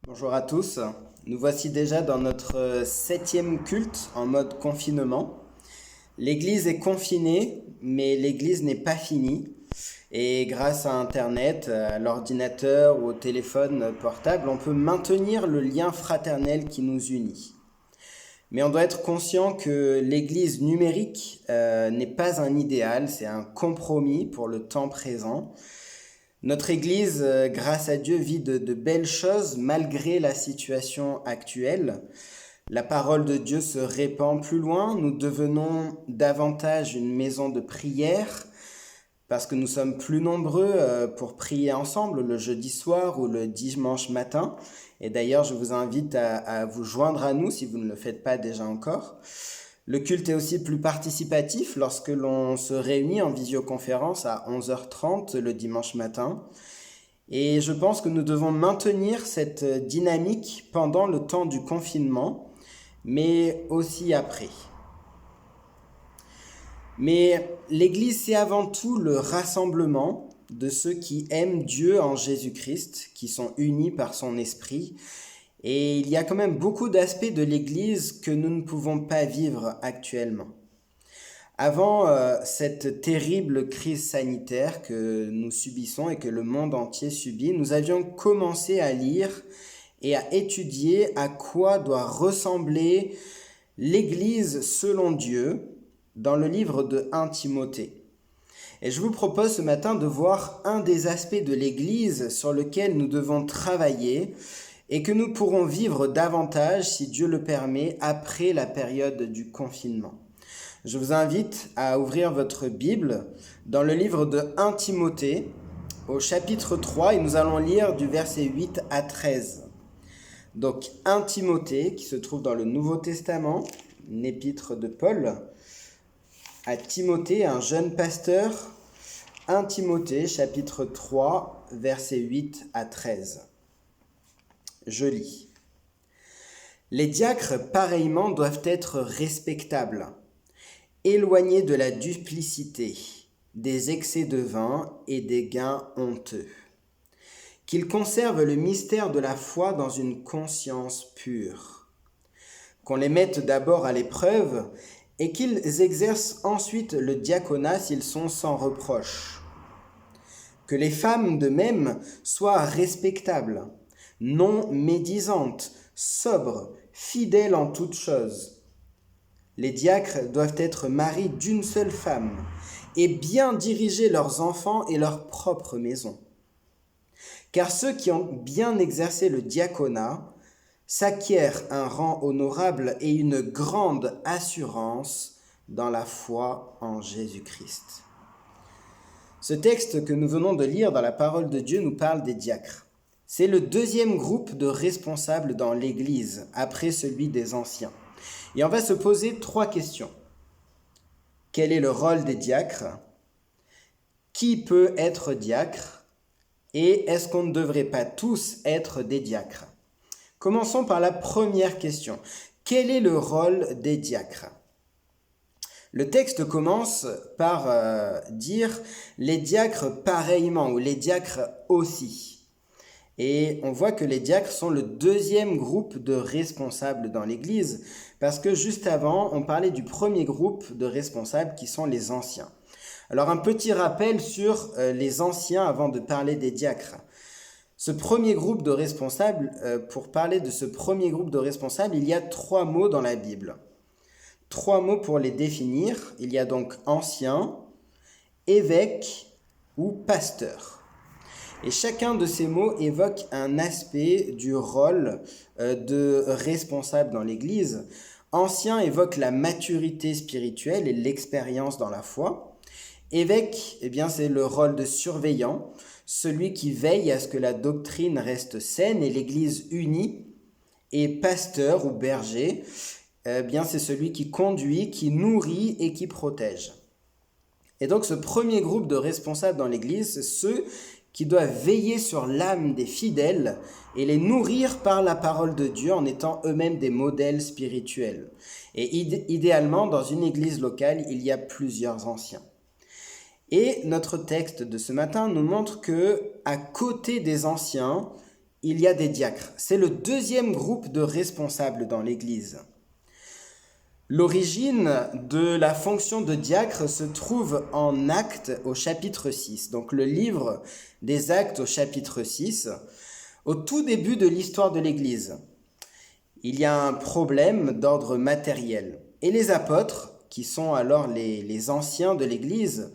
Bonjour à tous, nous voici déjà dans notre septième culte en mode confinement. L'église est confinée, mais l'église n'est pas finie. Et grâce à Internet, à l'ordinateur ou au téléphone portable, on peut maintenir le lien fraternel qui nous unit. Mais on doit être conscient que l'église numérique n'est pas un idéal, c'est un compromis pour le temps présent. Notre Église, grâce à Dieu, vit de belles choses malgré la situation actuelle. La parole de Dieu se répand plus loin. Nous devenons davantage une maison de prière parce que nous sommes plus nombreux pour prier ensemble le jeudi soir ou le dimanche matin. Et d'ailleurs, je vous invite à vous joindre à nous si vous ne le faites pas déjà encore. Le culte est aussi plus participatif lorsque l'on se réunit en visioconférence à 11h30 le dimanche matin. Et je pense que nous devons maintenir cette dynamique pendant le temps du confinement, mais aussi après. Mais l'Église, c'est avant tout le rassemblement de ceux qui aiment Dieu en Jésus-Christ, qui sont unis par son esprit. Et il y a quand même beaucoup d'aspects de l'Église que nous ne pouvons pas vivre actuellement. Avant cette terrible crise sanitaire que nous subissons et que le monde entier subit, nous avions commencé à lire et à étudier à quoi doit ressembler l'Église selon Dieu dans le livre de 1 Timothée. Et je vous propose ce matin de voir un des aspects de l'Église sur lequel nous devons travailler et que nous pourrons vivre davantage, si Dieu le permet, après la période du confinement. Je vous invite à ouvrir votre Bible dans le livre de 1 Timothée, au chapitre 3, et nous allons lire du verset 8 à 13. Donc 1 Timothée, qui se trouve dans le Nouveau Testament, une épître de Paul, à Timothée, un jeune pasteur. 1 Timothée, chapitre 3, versets 8 à 13. Je lis. Les diacres, pareillement, doivent être respectables, éloignés de la duplicité, des excès de vin et des gains honteux. Qu'ils conservent le mystère de la foi dans une conscience pure. Qu'on les mette d'abord à l'épreuve et qu'ils exercent ensuite le diaconat s'ils sont sans reproche. Que les femmes de même soient respectables, non médisantes, sobres, fidèles en toutes choses. Les diacres doivent être maris d'une seule femme et bien diriger leurs enfants et leur propre maison. Car ceux qui ont bien exercé le diaconat s'acquièrent un rang honorable et une grande assurance dans la foi en Jésus-Christ. Ce texte que nous venons de lire dans la parole de Dieu nous parle des diacres. C'est le deuxième groupe de responsables dans l'Église, après celui des anciens. Et on va se poser 3 questions. Quel est le rôle des diacres? Qui peut être diacre? Et est-ce qu'on ne devrait pas tous être des diacres? Commençons par la première question. Quel est le rôle des diacres? Le texte commence par dire les diacres pareillement ou les diacres aussi. Et on voit que les diacres sont le deuxième groupe de responsables dans l'Église, parce que juste avant, on parlait du premier groupe de responsables qui sont les anciens. Alors un petit rappel sur les anciens avant de parler des diacres. Ce premier groupe de responsables, pour parler de ce premier groupe de responsables, il y a 3 mots dans la Bible. 3 mots pour les définir. Il y a donc ancien, évêque ou pasteur. Et chacun de ces mots évoque un aspect du rôle de responsable dans l'Église. Ancien évoque la maturité spirituelle et l'expérience dans la foi. Évêque, eh bien, c'est le rôle de surveillant, celui qui veille à ce que la doctrine reste saine et l'Église unie. Et pasteur ou berger, eh bien, c'est celui qui conduit, qui nourrit et qui protège. Et donc ce premier groupe de responsables dans l'Église, c'est ceux qui doivent veiller sur l'âme des fidèles et les nourrir par la parole de Dieu en étant eux-mêmes des modèles spirituels. Et idéalement, dans une église locale, il y a plusieurs anciens. Et notre texte de ce matin nous montre que, à côté des anciens, il y a des diacres. C'est le deuxième groupe de responsables dans l'Église. L'origine de la fonction de diacre se trouve en Actes au chapitre 6. Donc le livre des Actes au chapitre 6, au tout début de l'histoire de l'Église. Il y a un problème d'ordre matériel. Et les apôtres, qui sont alors les anciens de l'Église,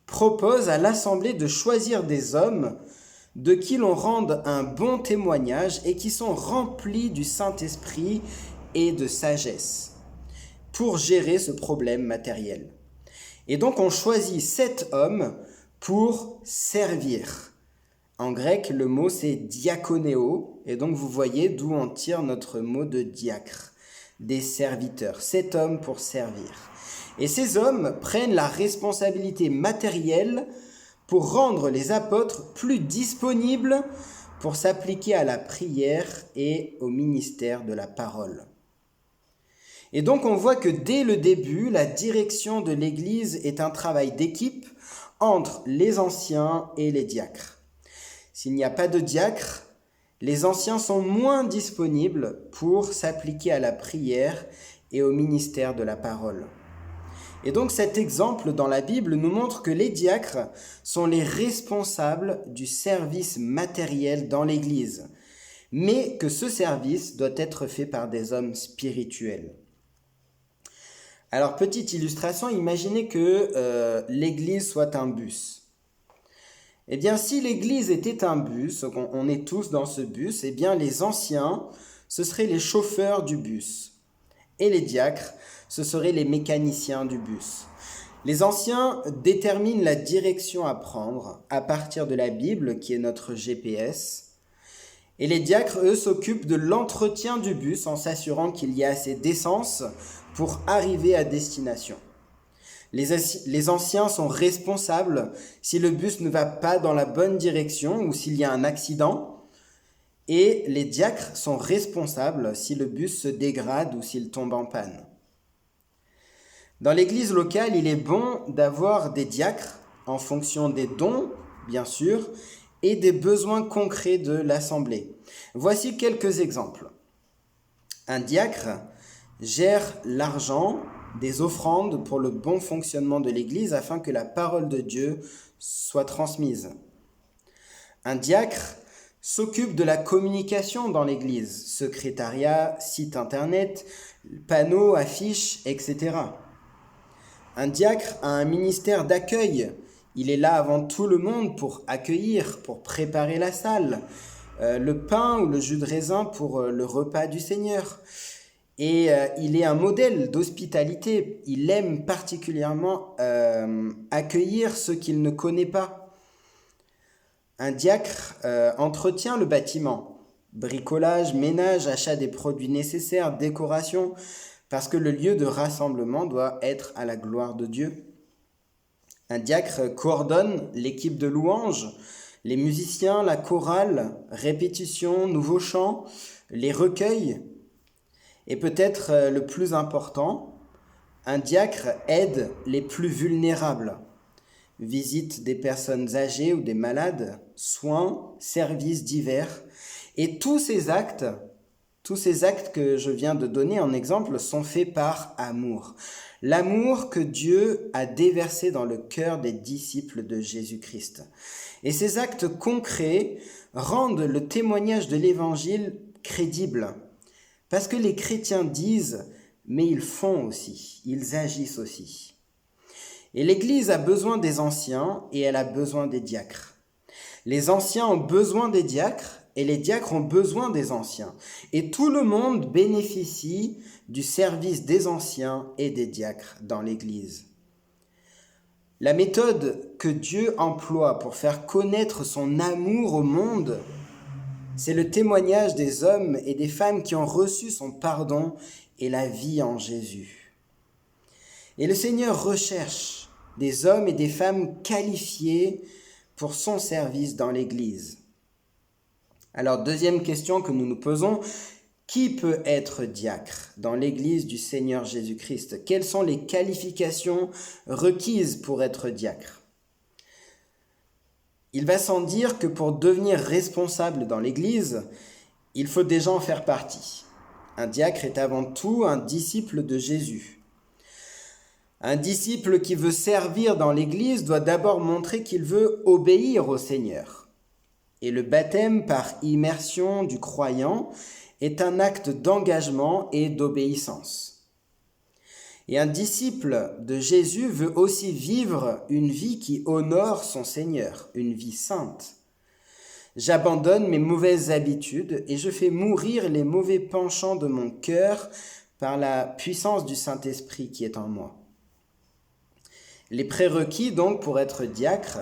proposent à l'Assemblée de choisir des hommes de qui l'on rende un bon témoignage et qui sont remplis du Saint-Esprit et de sagesse pour gérer ce problème matériel. Et donc on choisit 7 hommes pour servir. En grec, le mot c'est diakonéo, et donc vous voyez d'où on tire notre mot de diacre, des serviteurs, 7 hommes pour servir. Et ces hommes prennent la responsabilité matérielle pour rendre les apôtres plus disponibles pour s'appliquer à la prière et au ministère de la parole. Et donc on voit que dès le début, la direction de l'Église est un travail d'équipe entre les anciens et les diacres. S'il n'y a pas de diacres, les anciens sont moins disponibles pour s'appliquer à la prière et au ministère de la parole. Et donc cet exemple dans la Bible nous montre que les diacres sont les responsables du service matériel dans l'Église, mais que ce service doit être fait par des hommes spirituels. Alors, petite illustration, imaginez que l'Église soit un bus. Eh bien, si l'Église était un bus, on est tous dans ce bus, eh bien, les anciens, ce seraient les chauffeurs du bus. Et les diacres, ce seraient les mécaniciens du bus. Les anciens déterminent la direction à prendre à partir de la Bible, qui est notre GPS. Et les diacres, eux, s'occupent de l'entretien du bus en s'assurant qu'il y a assez d'essence pour arriver à destination. Les anciens sont responsables si le bus ne va pas dans la bonne direction ou s'il y a un accident. Et les diacres sont responsables si le bus se dégrade ou s'il tombe en panne. Dans l'église locale, il est bon d'avoir des diacres en fonction des dons, bien sûr, et des besoins concrets de l'assemblée. Voici quelques exemples. Un diacre gère l'argent des offrandes pour le bon fonctionnement de l'Église afin que la parole de Dieu soit transmise. Un diacre s'occupe de la communication dans l'Église, secrétariat, site internet, panneaux, affiches, etc. Un diacre a un ministère d'accueil. Il est là avant tout le monde pour accueillir, pour préparer la salle, le pain ou le jus de raisin pour le repas du Seigneur. Et il est un modèle d'hospitalité. Il aime particulièrement accueillir ceux qu'il ne connaît pas. Un diacre entretient le bâtiment. Bricolage, ménage, achat des produits nécessaires, décoration, parce que le lieu de rassemblement doit être à la gloire de Dieu. Un diacre coordonne l'équipe de louanges, les musiciens, la chorale, répétition, nouveaux chants, les recueils. Et peut-être le plus important, un diacre aide les plus vulnérables. Visite des personnes âgées ou des malades, soins, services divers. Et tous ces actes que je viens de donner en exemple sont faits par amour. L'amour que Dieu a déversé dans le cœur des disciples de Jésus-Christ. Et ces actes concrets rendent le témoignage de l'Évangile crédible. Parce que les chrétiens disent, mais ils font aussi, ils agissent aussi. Et l'Église a besoin des anciens et elle a besoin des diacres. Les anciens ont besoin des diacres et les diacres ont besoin des anciens. Et tout le monde bénéficie du service des anciens et des diacres dans l'Église. La méthode que Dieu emploie pour faire connaître son amour au monde, c'est le témoignage des hommes et des femmes qui ont reçu son pardon et la vie en Jésus. Et le Seigneur recherche des hommes et des femmes qualifiés pour son service dans l'Église. Alors, deuxième question que nous nous posons, qui peut être diacre dans l'Église du Seigneur Jésus-Christ? Quelles sont les qualifications requises pour être diacre? Il va sans dire que pour devenir responsable dans l'Église, il faut déjà en faire partie. Un diacre est avant tout un disciple de Jésus. Un disciple qui veut servir dans l'Église doit d'abord montrer qu'il veut obéir au Seigneur. Et le baptême par immersion du croyant est un acte d'engagement et d'obéissance. Et un disciple de Jésus veut aussi vivre une vie qui honore son Seigneur, une vie sainte. J'abandonne mes mauvaises habitudes et je fais mourir les mauvais penchants de mon cœur par la puissance du Saint-Esprit qui est en moi. Les prérequis donc pour être diacre,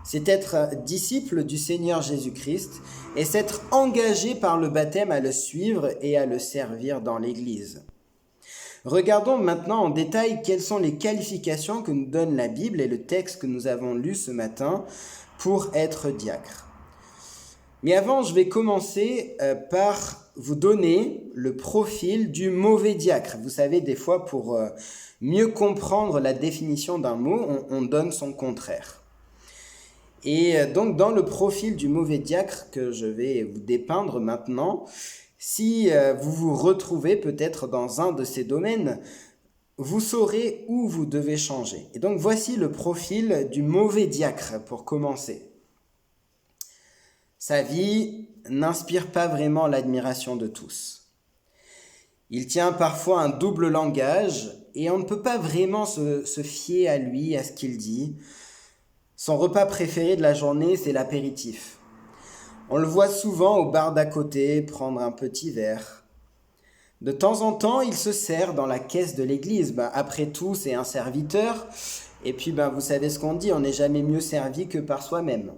c'est être disciple du Seigneur Jésus-Christ et s'être engagé par le baptême à le suivre et à le servir dans l'Église. Regardons maintenant en détail quelles sont les qualifications que nous donne la Bible et le texte que nous avons lu ce matin pour être diacre. Mais avant, je vais commencer par vous donner le profil du mauvais diacre. Vous savez, des fois, pour mieux comprendre la définition d'un mot, on donne son contraire. Et donc, dans le profil du mauvais diacre que je vais vous dépeindre maintenant, si vous vous retrouvez peut-être dans un de ces domaines, vous saurez où vous devez changer. Et donc, voici le profil du mauvais diacre pour commencer. Sa vie n'inspire pas vraiment l'admiration de tous. Il tient parfois un double langage et on ne peut pas vraiment se fier à lui, à ce qu'il dit. Son repas préféré de la journée, c'est l'apéritif. On le voit souvent au bar d'à côté prendre un petit verre. De temps en temps, il se sert dans la caisse de l'église. Après tout, c'est un serviteur. Et puis, vous savez ce qu'on dit, on n'est jamais mieux servi que par soi-même.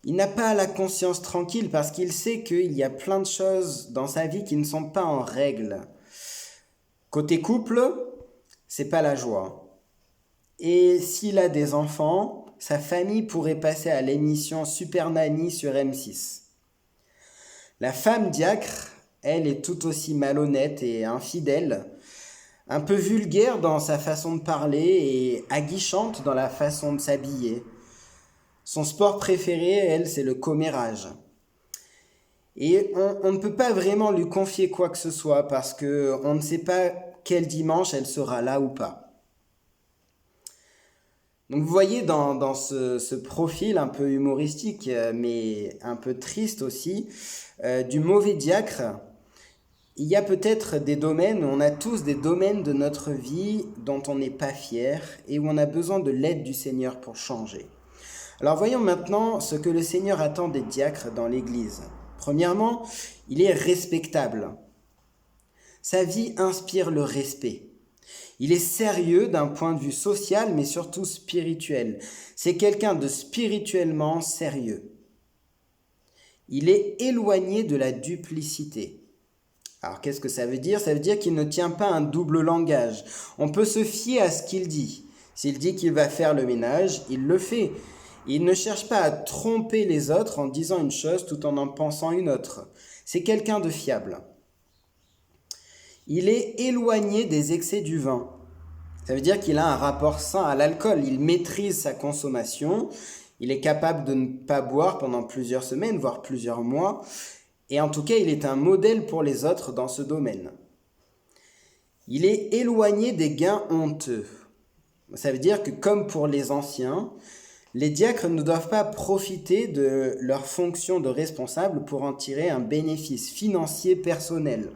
Il n'a pas la conscience tranquille parce qu'il sait qu'il y a plein de choses dans sa vie qui ne sont pas en règle. Côté couple, c'est pas la joie. Et s'il a des enfants, sa famille pourrait passer à l'émission Super Nanny sur M6. La femme diacre, elle, est tout aussi malhonnête et infidèle, un peu vulgaire dans sa façon de parler et aguichante dans la façon de s'habiller. Son sport préféré, elle, c'est le commérage. Et on ne peut pas vraiment lui confier quoi que ce soit parce qu'on ne sait pas quel dimanche elle sera là ou pas. Donc vous voyez dans ce profil un peu humoristique, mais un peu triste aussi, du mauvais diacre, il y a peut-être des domaines, on a tous des domaines de notre vie dont on n'est pas fier et où on a besoin de l'aide du Seigneur pour changer. Alors voyons maintenant ce que le Seigneur attend des diacres dans l'Église. Premièrement, il est respectable. Sa vie inspire le respect. Il est sérieux d'un point de vue social, mais surtout spirituel. C'est quelqu'un de spirituellement sérieux. Il est éloigné de la duplicité. Alors qu'est-ce que ça veut dire ? Ça veut dire qu'il ne tient pas un double langage. On peut se fier à ce qu'il dit. S'il dit qu'il va faire le ménage, il le fait. Il ne cherche pas à tromper les autres en disant une chose tout en pensant une autre. C'est quelqu'un de fiable. Il est éloigné des excès du vin. Ça veut dire qu'il a un rapport sain à l'alcool. Il maîtrise sa consommation. Il est capable de ne pas boire pendant plusieurs semaines, voire plusieurs mois. Et en tout cas, il est un modèle pour les autres dans ce domaine. Il est éloigné des gains honteux. Ça veut dire que comme pour les anciens, les diacres ne doivent pas profiter de leur fonction de responsable pour en tirer un bénéfice financier personnel,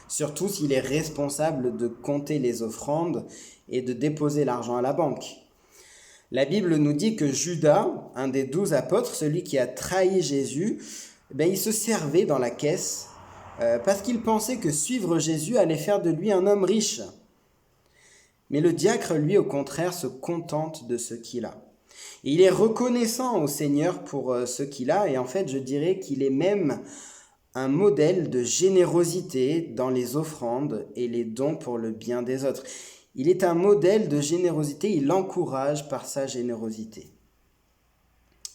surtout s'il est responsable de compter les offrandes et de déposer l'argent à la banque. La Bible nous dit que Judas, un des 12 apôtres, celui qui a trahi Jésus, il se servait dans la caisse parce qu'il pensait que suivre Jésus allait faire de lui un homme riche. Mais le diacre, lui, au contraire, se contente de ce qu'il a. Et il est reconnaissant au Seigneur pour ce qu'il a, et en fait, je dirais qu'il est même un modèle de générosité dans les offrandes et les dons pour le bien des autres. Il est un modèle de générosité, il encourage par sa générosité.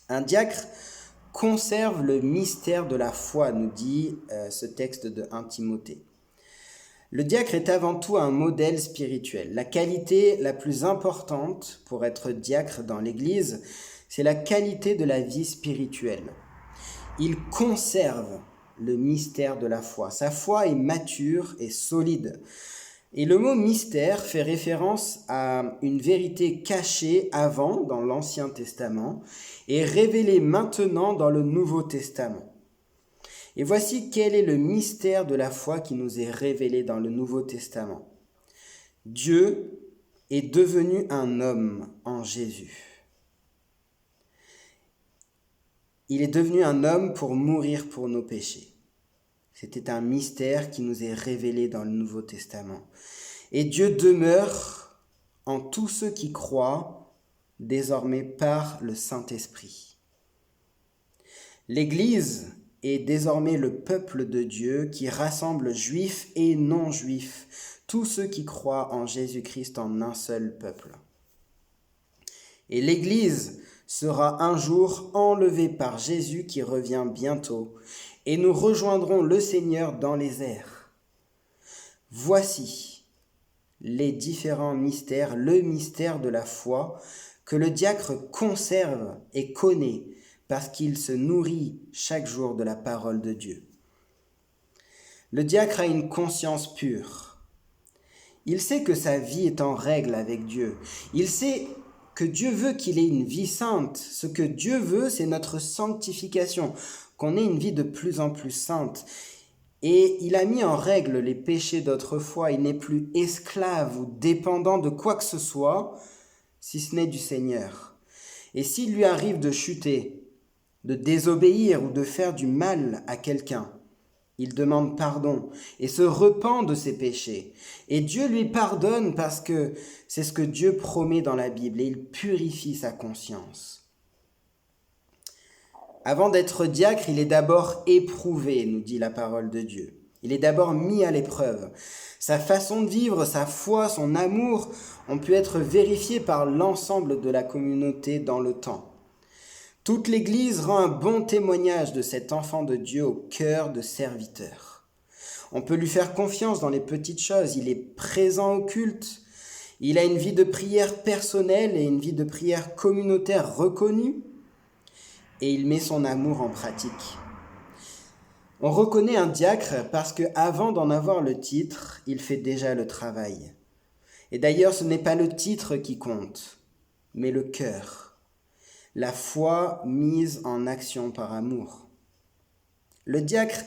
Un diacre conserve le mystère de la foi, nous dit ce texte de 1 Timothée. Le diacre est avant tout un modèle spirituel. La qualité la plus importante pour être diacre dans l'Église, c'est la qualité de la vie spirituelle. Il conserve le mystère de la foi. Sa foi est mature et solide. Et le mot mystère fait référence à une vérité cachée avant dans l'Ancien Testament et révélée maintenant dans le Nouveau Testament. Et voici quel est le mystère de la foi qui nous est révélé dans le Nouveau Testament. Dieu est devenu un homme en Jésus. Il est devenu un homme pour mourir pour nos péchés. C'était un mystère qui nous est révélé dans le Nouveau Testament. Et Dieu demeure en tous ceux qui croient, désormais par le Saint-Esprit. L'Église est désormais le peuple de Dieu qui rassemble juifs et non-juifs, tous ceux qui croient en Jésus-Christ en un seul peuple. Et l'Église sera un jour enlevée par Jésus qui revient bientôt, et nous rejoindrons le Seigneur dans les airs. Voici les différents mystères, le mystère de la foi que le diacre conserve et connaît parce qu'il se nourrit chaque jour de la parole de Dieu. Le diacre a une conscience pure. Il sait que sa vie est en règle avec Dieu. Il sait que Dieu veut qu'il ait une vie sainte. Ce que Dieu veut, c'est notre sanctification, qu'on ait une vie de plus en plus sainte. Et il a mis en règle les péchés d'autrefois. Il n'est plus esclave ou dépendant de quoi que ce soit, si ce n'est du Seigneur. Et s'il lui arrive de chuter, de désobéir ou de faire du mal à quelqu'un, il demande pardon et se repent de ses péchés. Et Dieu lui pardonne parce que c'est ce que Dieu promet dans la Bible et il purifie sa conscience. Avant d'être diacre, il est d'abord éprouvé, nous dit la parole de Dieu. Il est d'abord mis à l'épreuve. Sa façon de vivre, sa foi, son amour ont pu être vérifiés par l'ensemble de la communauté dans le temps. Toute l'Église rend un bon témoignage de cet enfant de Dieu au cœur de serviteur. On peut lui faire confiance dans les petites choses. Il est présent au culte. Il a une vie de prière personnelle et une vie de prière communautaire reconnue. Et il met son amour en pratique. On reconnaît un diacre parce qu'avant d'en avoir le titre, il fait déjà le travail. Et d'ailleurs, ce n'est pas le titre qui compte, mais le cœur. La foi mise en action par amour. Le diacre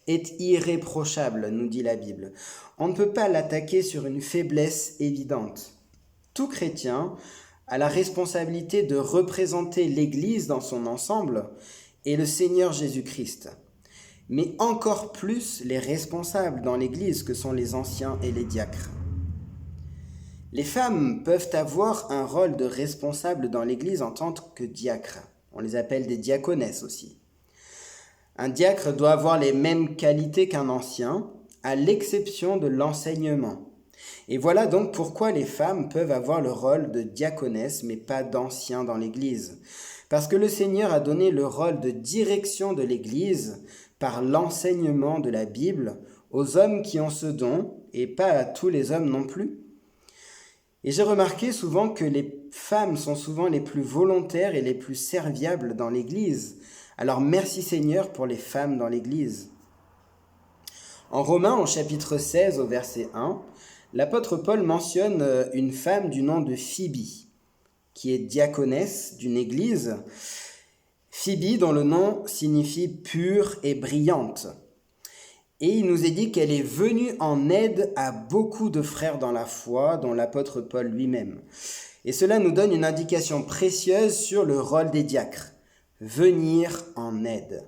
est irréprochable, nous dit la Bible. On ne peut pas l'attaquer sur une faiblesse évidente. Tout chrétien a la responsabilité de représenter l'Église dans son ensemble et le Seigneur Jésus-Christ. Mais encore plus les responsables dans l'Église que sont les anciens et les diacres. Les femmes peuvent avoir un rôle de responsable dans l'Église en tant que diacre. On les appelle des diaconesses aussi. Un diacre doit avoir les mêmes qualités qu'un ancien, à l'exception de l'enseignement. Et voilà donc pourquoi les femmes peuvent avoir le rôle de diaconesse, mais pas d'ancien dans l'Église. Parce que le Seigneur a donné le rôle de direction de l'Église par l'enseignement de la Bible aux hommes qui ont ce don, et pas à tous les hommes non plus. Et j'ai remarqué souvent que les femmes sont souvent les plus volontaires et les plus serviables dans l'Église. Alors merci Seigneur pour les femmes dans l'Église. En Romains, au chapitre 16, au verset 1, l'apôtre Paul mentionne une femme du nom de Phoebe, qui est diaconesse d'une église. Phoebe, dont le nom signifie pure et brillante. Et il nous est dit qu'elle est venue en aide à beaucoup de frères dans la foi, dont l'apôtre Paul lui-même. Et cela nous donne une indication précieuse sur le rôle des diacres, venir en aide.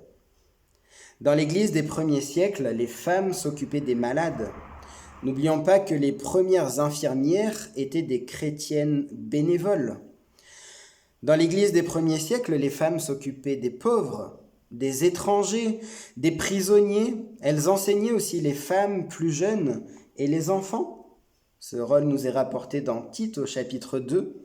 Dans l'Église des premiers siècles, les femmes s'occupaient des malades. N'oublions pas que les premières infirmières étaient des chrétiennes bénévoles. Dans l'Église des premiers siècles, les femmes s'occupaient des pauvres, des étrangers, des prisonniers. Elles enseignaient aussi les femmes plus jeunes et les enfants. Ce rôle nous est rapporté dans Tite au chapitre 2.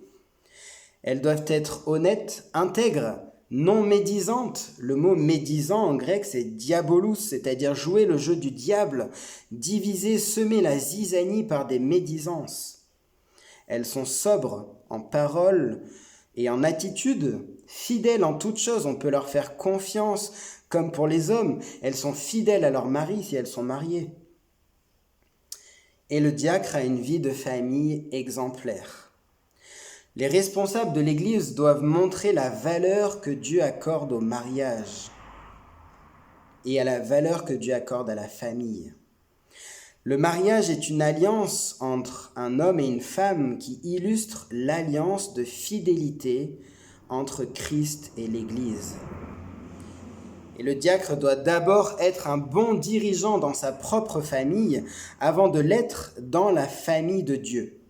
Elles doivent être honnêtes, intègres, non médisantes. Le mot médisant en grec, c'est diabolus, c'est-à-dire jouer le jeu du diable, diviser, semer la zizanie par des médisances. Elles sont sobres en parole, et en attitude, fidèles en toutes choses. On peut leur faire confiance, comme pour les hommes. Elles sont fidèles à leur mari si elles sont mariées. Et le diacre a une vie de famille exemplaire. Les responsables de l'Église doivent montrer la valeur que Dieu accorde au mariage et à la valeur que Dieu accorde à la famille. Le mariage est une alliance entre un homme et une femme qui illustre l'alliance de fidélité entre Christ et l'Église. Et le diacre doit d'abord être un bon dirigeant dans sa propre famille avant de l'être dans la famille de Dieu.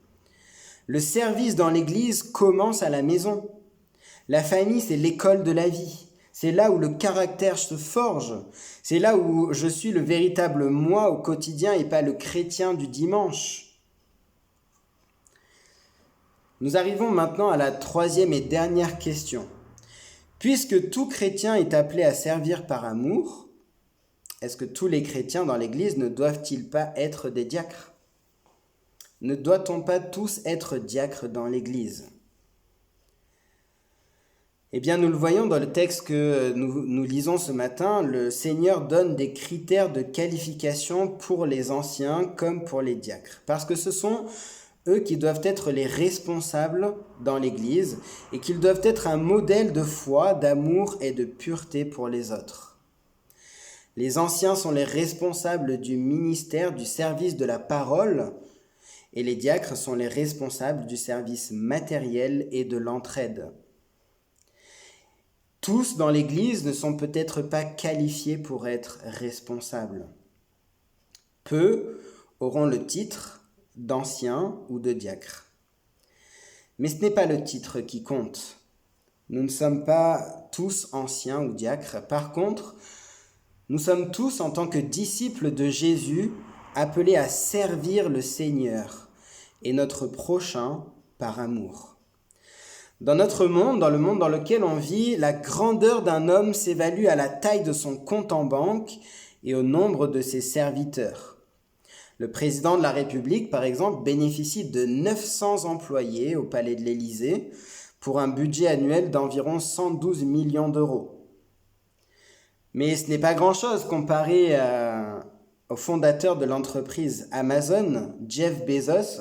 Le service dans l'Église commence à la maison. La famille, c'est l'école de la vie. C'est là où le caractère se forge. C'est là où je suis le véritable moi au quotidien et pas le chrétien du dimanche. Nous arrivons maintenant à la troisième et dernière question. Puisque tout chrétien est appelé à servir par amour, est-ce que tous les chrétiens dans l'Église ne doivent-ils pas être des diacres ? Ne doit-on pas tous être diacres dans l'Église ? Eh bien, nous le voyons dans le texte que nous lisons ce matin, le Seigneur donne des critères de qualification pour les anciens comme pour les diacres. Parce que ce sont eux qui doivent être les responsables dans l'Église et qu'ils doivent être un modèle de foi, d'amour et de pureté pour les autres. Les anciens sont les responsables du ministère, du service de la parole, et les diacres sont les responsables du service matériel et de l'entraide. Tous dans l'Église ne sont peut-être pas qualifiés pour être responsables. Peu auront le titre d'ancien ou de diacre. Mais ce n'est pas le titre qui compte. Nous ne sommes pas tous anciens ou diacres. Par contre, nous sommes tous, en tant que disciples de Jésus, appelés à servir le Seigneur et notre prochain par amour. Dans notre monde, dans le monde dans lequel on vit, la grandeur d'un homme s'évalue à la taille de son compte en banque et au nombre de ses serviteurs. Le président de la République, par exemple, bénéficie de 900 employés au palais de l'Élysée pour un budget annuel d'environ 112 millions d'euros. Mais ce n'est pas grand-chose comparé au fondateur de l'entreprise Amazon, Jeff Bezos,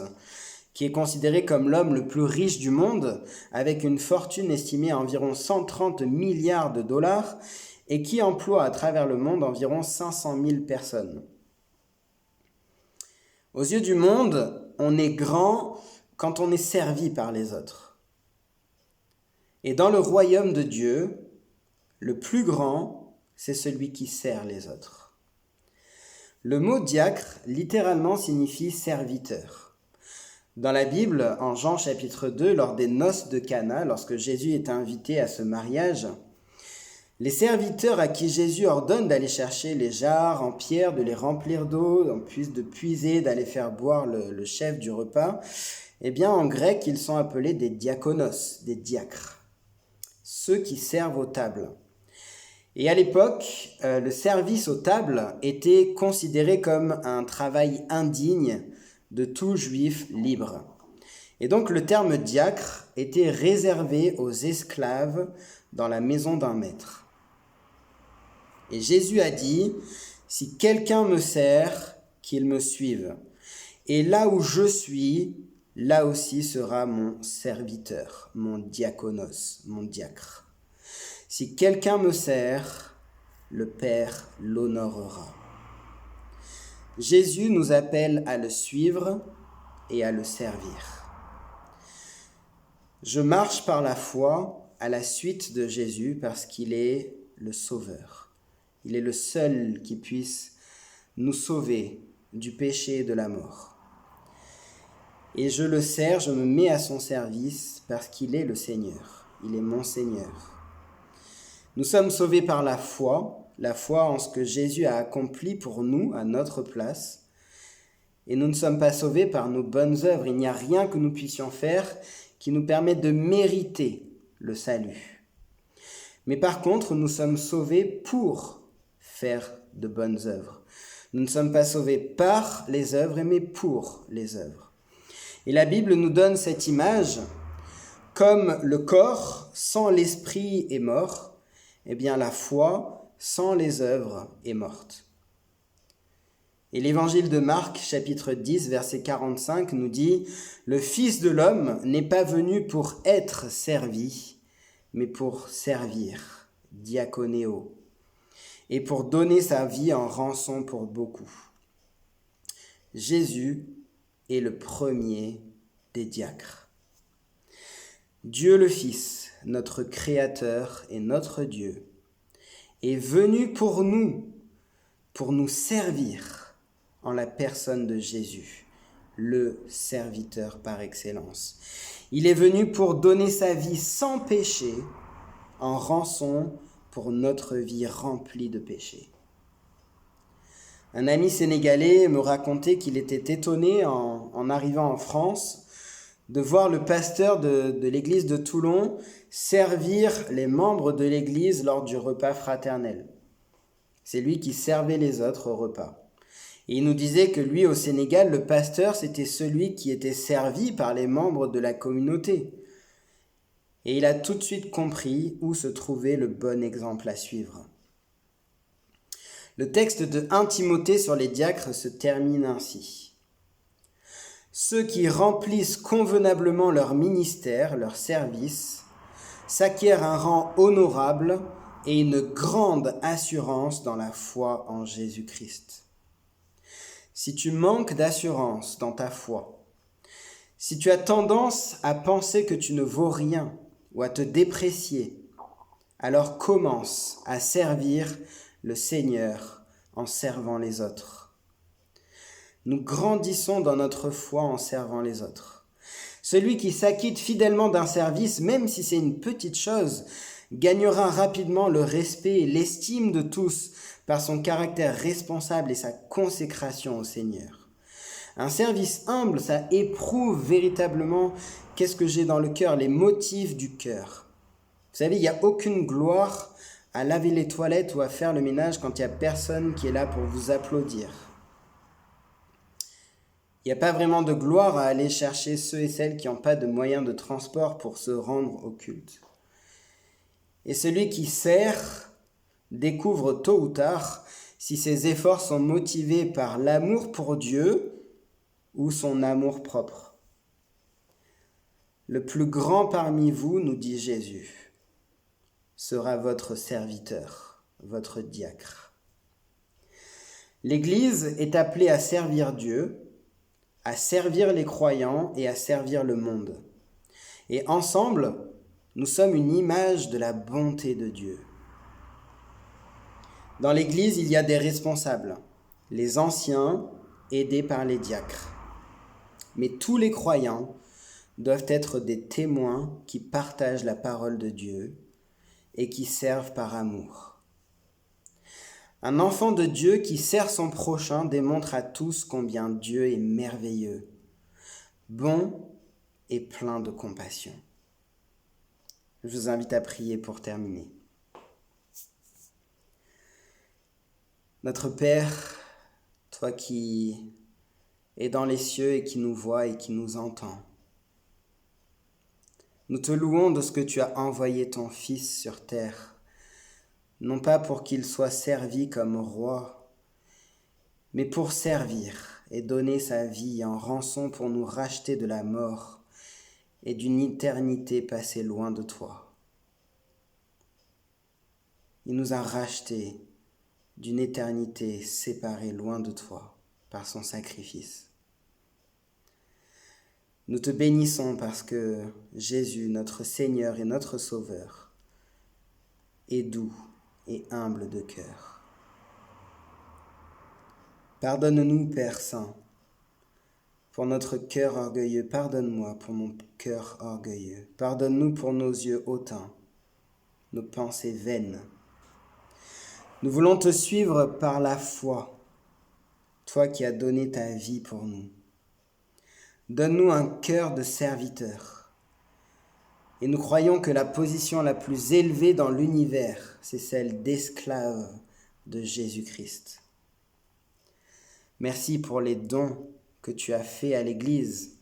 qui est considéré comme l'homme le plus riche du monde, avec une fortune estimée à environ 130 milliards de dollars et qui emploie à travers le monde environ 500 000 personnes. Aux yeux du monde, on est grand quand on est servi par les autres. Et dans le royaume de Dieu, le plus grand, c'est celui qui sert les autres. Le mot diacre, littéralement, signifie serviteur. Dans la Bible, en Jean chapitre 2, lors des noces de Cana, lorsque Jésus est invité à ce mariage, les serviteurs à qui Jésus ordonne d'aller chercher les jarres en pierre, de les remplir d'eau, de puiser, d'aller faire boire le chef du repas, eh bien en grec, ils sont appelés des diakonos, des diacres, ceux qui servent aux tables. Et à l'époque, le service aux tables était considéré comme un travail indigne de tout juif libre. Et donc le terme diacre était réservé aux esclaves dans la maison d'un maître. Et Jésus a dit, « Si quelqu'un me sert, qu'il me suive. Et là où je suis, là aussi sera mon serviteur, mon diakonos, mon diacre. Si quelqu'un me sert, le Père l'honorera. » Jésus nous appelle à le suivre et à le servir. Je marche par la foi à la suite de Jésus parce qu'il est le Sauveur. Il est le seul qui puisse nous sauver du péché et de la mort. Et je le sers, je me mets à son service parce qu'il est le Seigneur. Il est mon Seigneur. Nous sommes sauvés par la foi en ce que Jésus a accompli pour nous à notre place. Et nous ne sommes pas sauvés par nos bonnes œuvres. Il n'y a rien que nous puissions faire qui nous permette de mériter le salut. Mais par contre, nous sommes sauvés pour faire de bonnes œuvres. Nous ne sommes pas sauvés par les œuvres, mais pour les œuvres. Et la Bible nous donne cette image Comme le corps sans l'esprit est mort, eh bien la foi sans les œuvres est morte. Et l'évangile de Marc, chapitre 10, verset 45, nous dit « Le Fils de l'homme n'est pas venu pour être servi, mais pour servir, diaconéo, et pour donner sa vie en rançon pour beaucoup. » Jésus est le premier des diacres. Dieu le Fils, notre Créateur et notre Dieu, est venu pour nous servir en la personne de Jésus, le serviteur par excellence. Il est venu pour donner sa vie sans péché, en rançon pour notre vie remplie de péché. Un ami sénégalais me racontait qu'il était étonné en arrivant en France de voir le pasteur de l'église de Toulon servir les membres de l'église lors du repas fraternel. C'est lui qui servait les autres au repas. Et il nous disait que lui, au Sénégal, le pasteur, c'était celui qui était servi par les membres de la communauté. Et il a tout de suite compris où se trouvait le bon exemple à suivre. Le texte de 1 Timothée sur les diacres se termine ainsi. Ceux qui remplissent convenablement leur ministère, leur service, s'acquièrent un rang honorable et une grande assurance dans la foi en Jésus-Christ. Si tu manques d'assurance dans ta foi, si tu as tendance à penser que tu ne vaux rien ou à te déprécier, alors commence à servir le Seigneur en servant les autres. Nous grandissons dans notre foi en servant les autres. Celui qui s'acquitte fidèlement d'un service, même si c'est une petite chose, gagnera rapidement le respect et l'estime de tous par son caractère responsable et sa consécration au Seigneur. Un service humble, ça éprouve véritablement qu'est-ce que j'ai dans le cœur, les motifs du cœur. Vous savez, il n'y a aucune gloire à laver les toilettes ou à faire le ménage quand il n'y a personne qui est là pour vous applaudir. Il n'y a pas vraiment de gloire à aller chercher ceux et celles qui n'ont pas de moyens de transport pour se rendre au culte. Et celui qui sert découvre tôt ou tard si ses efforts sont motivés par l'amour pour Dieu ou son amour propre. Le plus grand parmi vous, nous dit Jésus, sera votre serviteur, votre diacre. L'Église est appelée à servir Dieu, à servir les croyants et à servir le monde. Et ensemble, nous sommes une image de la bonté de Dieu. Dans l'Église, il y a des responsables, les anciens aidés par les diacres. Mais tous les croyants doivent être des témoins qui partagent la parole de Dieu et qui servent par amour. Un enfant de Dieu qui sert son prochain démontre à tous combien Dieu est merveilleux, bon et plein de compassion. Je vous invite à prier pour terminer. Notre Père, toi qui es dans les cieux et qui nous vois et qui nous entend, nous te louons de ce que tu as envoyé ton Fils sur terre, non pas pour qu'il soit servi comme roi, mais pour servir et donner sa vie en rançon pour nous racheter de la mort et d'une éternité passée loin de toi. Il nous a rachetés d'une éternité séparée loin de toi par son sacrifice. Nous te bénissons parce que Jésus, notre Seigneur et notre Sauveur, est doux et humble de cœur. Pardonne-nous, Père Saint, pour notre cœur orgueilleux. Pardonne-moi pour mon cœur orgueilleux. Pardonne-nous pour nos yeux hautains, nos pensées vaines. Nous voulons te suivre par la foi, toi qui as donné ta vie pour nous. Donne-nous un cœur de serviteur. Et nous croyons que la position la plus élevée dans l'univers, c'est celle d'esclave de Jésus-Christ. Merci pour les dons que tu as faits à l'Église.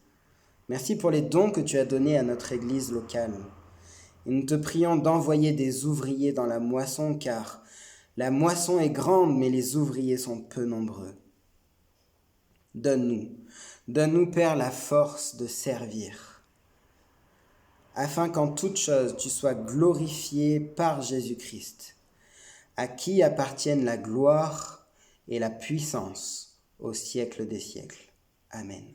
Merci pour les dons que tu as donnés à notre Église locale. Et nous te prions d'envoyer des ouvriers dans la moisson, car la moisson est grande, mais les ouvriers sont peu nombreux. Donne-nous, Père, la force de servir, afin qu'en toute chose tu sois glorifié par Jésus-Christ, à qui appartiennent la gloire et la puissance au siècle des siècles. Amen.